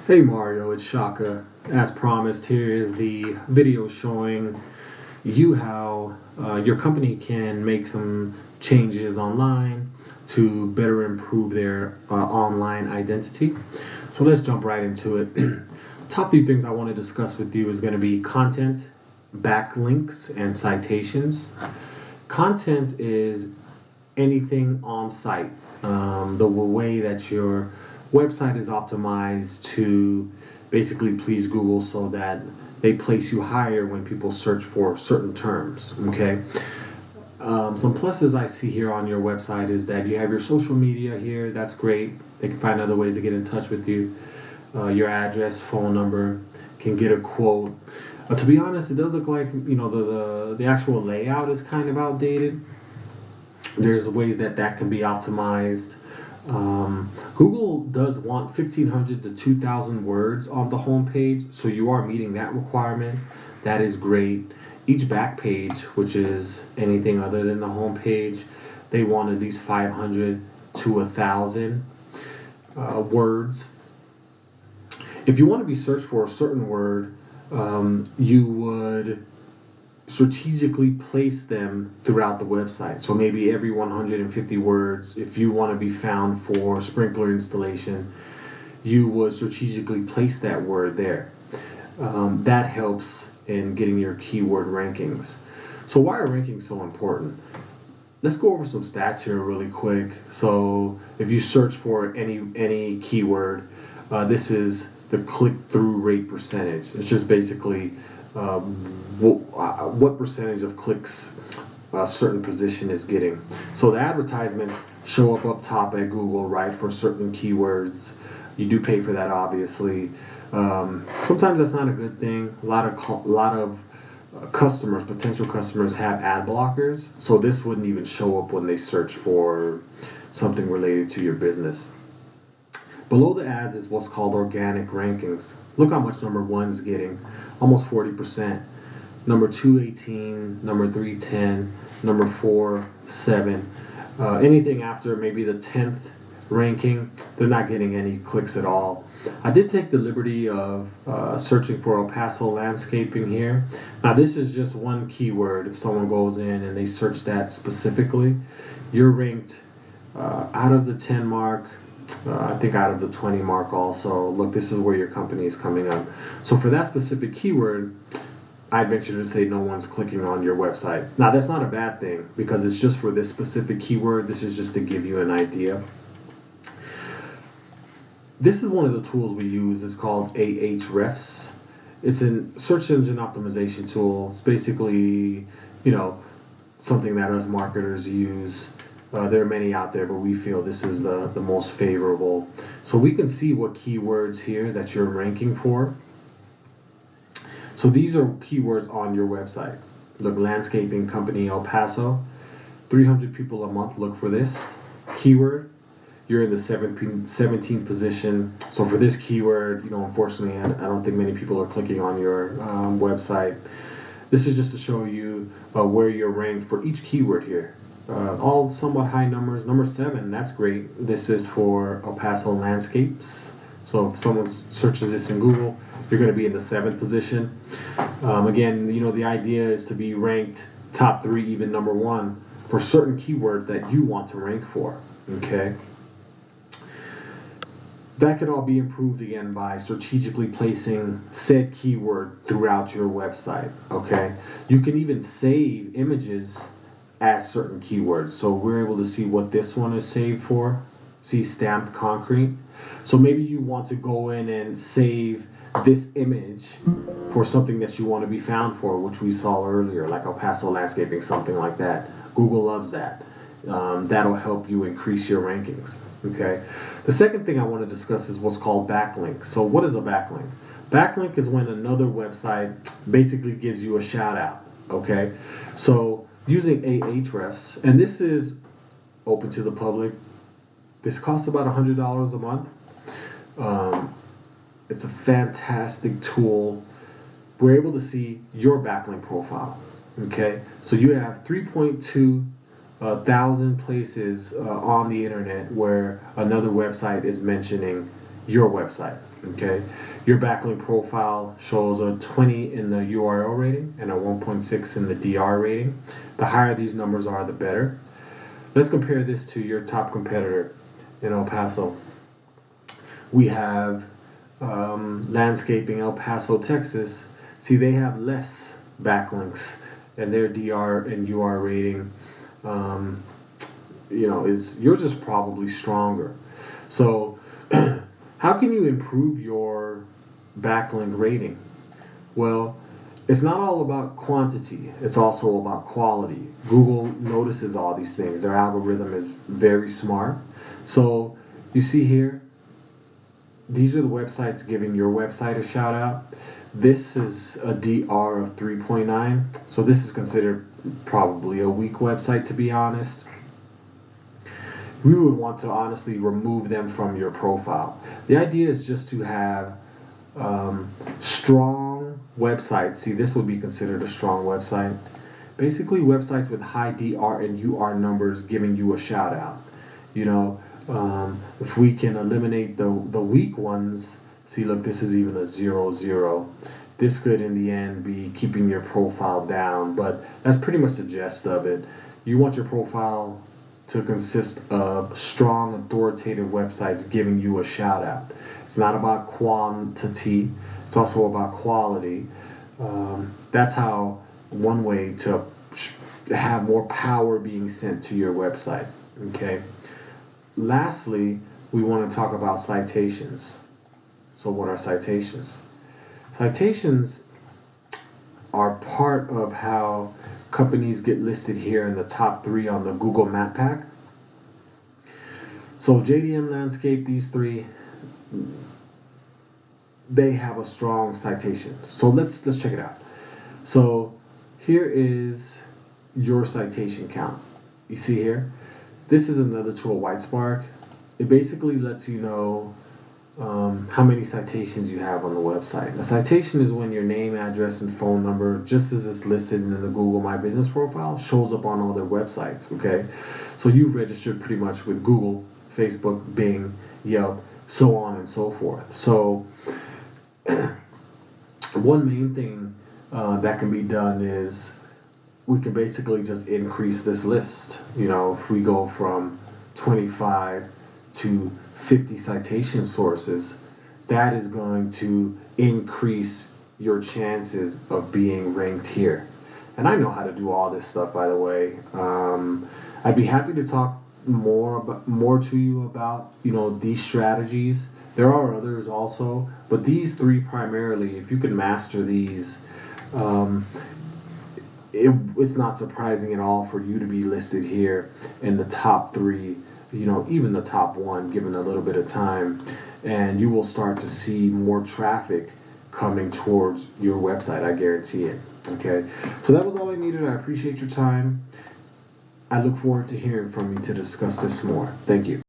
Hey Mario, it's Shaka. As promised, here is the video showing you how your company can make some changes online to better improve their online identity. So let's jump right into it. Top few things I want to discuss with you is going to be content, backlinks, and citations. Content is anything on site. The way that your website is optimized to basically please Google so that they place you higher when people search for certain terms. Okay. Some pluses I see here on your website is that you have your social media here. That's great. They can find other ways to get in touch with you. Your address, phone number, can get a quote. To be honest, it does look like the actual layout is kind of outdated. There's ways that can be optimized. Google does want 1,500 to 2,000 words on the home page, so you are meeting that requirement. That is great. Each back page, which is anything other than the home page, they want at least 500 to 1,000 words. If you want to be searched for a certain word, you would strategically place them throughout the website. So maybe every 150 words, if you want to be found for sprinkler installation, you would strategically place that word there. That helps in getting your keyword rankings. So why are rankings so important? Let's go over some stats here really quick. So if you search for any keyword, this is the click-through rate percentage. It's just basically what percentage of clicks a certain position is getting. So the advertisements show up top at Google, right, for certain keywords. You do pay for that, obviously. Sometimes that's not a good thing. A lot of customers, potential customers, have ad blockers, so this wouldn't even show up when they search for something related to your business. Below the ads is what's called organic rankings. Look how much number one is getting, almost 40%. Number 2, 18. Number 3, 10. Number 4, 7. Anything after maybe the 10th ranking, they're not getting any clicks at all. I did take the liberty of searching for Paso Landscaping here. Now this is just one keyword. If someone goes in and they search that specifically, you're ranked out of the 10 mark, I think out of the 20 mark also. Look, this is where your company is coming up. So for that specific keyword, I'd venture to say no one's clicking on your website. Now that's not a bad thing because it's just for this specific keyword. This is just to give you an idea. This is one of the tools we use. It's called Ahrefs. It's a search engine optimization tool. It's basically, something that us marketers use. There are many out there, but we feel this is the most favorable. So we can see what keywords here that you're ranking for. So these are keywords on your website. Look, landscaping company El Paso, 300 people a month look for this keyword. You're in the 17th position. So for this keyword, unfortunately, I don't think many people are clicking on your website. This is just to show you where you're ranked for each keyword here. All somewhat high numbers. Number 7, that's great. This is for El Paso Landscapes. So if someone searches this in Google, you're going to be in the 7th position. Again, the idea is to be ranked top 3, even number 1, for certain keywords that you want to rank for. Okay. That could all be improved again by strategically placing said keyword throughout your website. Okay. You can even save images as certain keywords. So we're able to see what this one is saved for. See, stamped concrete. So maybe you want to go in and save this image for something that you want to be found for, which we saw earlier, like El Paso Landscaping, something like that. Google loves that. That'll help you increase your rankings. Okay. The second thing I want to discuss is what's called backlink. So what is a backlink? Backlink is when another website basically gives you a shout out. Okay. So using Ahrefs, and this is open to the public. This costs about $100 a month. It's a fantastic tool. We're able to see your backlink profile. Okay, so you have 3.2 thousand places on the internet where another website is mentioning your website. Okay, your backlink profile shows a 20 in the URL rating and a 1.6 in the DR rating. The higher these numbers are, the better. Let's compare this to your top competitor in El Paso. We have Landscaping El Paso, Texas. See, they have less backlinks, and their DR and UR rating, is yours is probably stronger. So, how can you improve your backlink rating? Well, it's not all about quantity, it's also about quality. Google notices all these things. Their algorithm is very smart. So, you see here, these are the websites giving your website a shout out. This is a DR of 3.9, so this is considered probably a weak website, to be honest. We would want to honestly remove them from your profile. The idea is just to have strong websites. See, this would be considered a strong website. Basically, websites with high DR and UR numbers giving you a shout out. If we can eliminate the weak ones, see, look, this is even a 0.0. This could, in the end, be keeping your profile down, but that's pretty much the gist of it. You want your profile to consist of strong, authoritative websites giving you a shout out. It's not about quantity, it's also about quality. That's how one way to have more power being sent to your website. Okay. Lastly, we want to talk about citations. So what are citations? Citations are part of how companies get listed here in the top 3 on the Google Map Pack. So JDM, Landscape, these 3, they have a strong citation. So let's check it out. So here is your citation count. You see here? This is another tool, Whitespark. It basically lets you know how many citations you have on the website. A citation is when your name, address, and phone number, just as it's listed in the Google My Business profile, shows up on all their websites, okay? So you've registered pretty much with Google, Facebook, Bing, Yelp, so on and so forth. So one main thing that can be done is we can basically just increase this list. If we go from 25 to 50 citation sources, that is going to increase your chances of being ranked here. And I know how to do all this stuff, by the way. I'd be happy to talk more to you about these strategies. There are others also, but these 3 primarily, if you can master these, it's not surprising at all for you to be listed here in the top 3, even the top 1, given a little bit of time, and you will start to see more traffic coming towards your website. I guarantee it. Okay, so that was all I needed. I appreciate your time. I look forward to hearing from you to discuss this more. Thank you.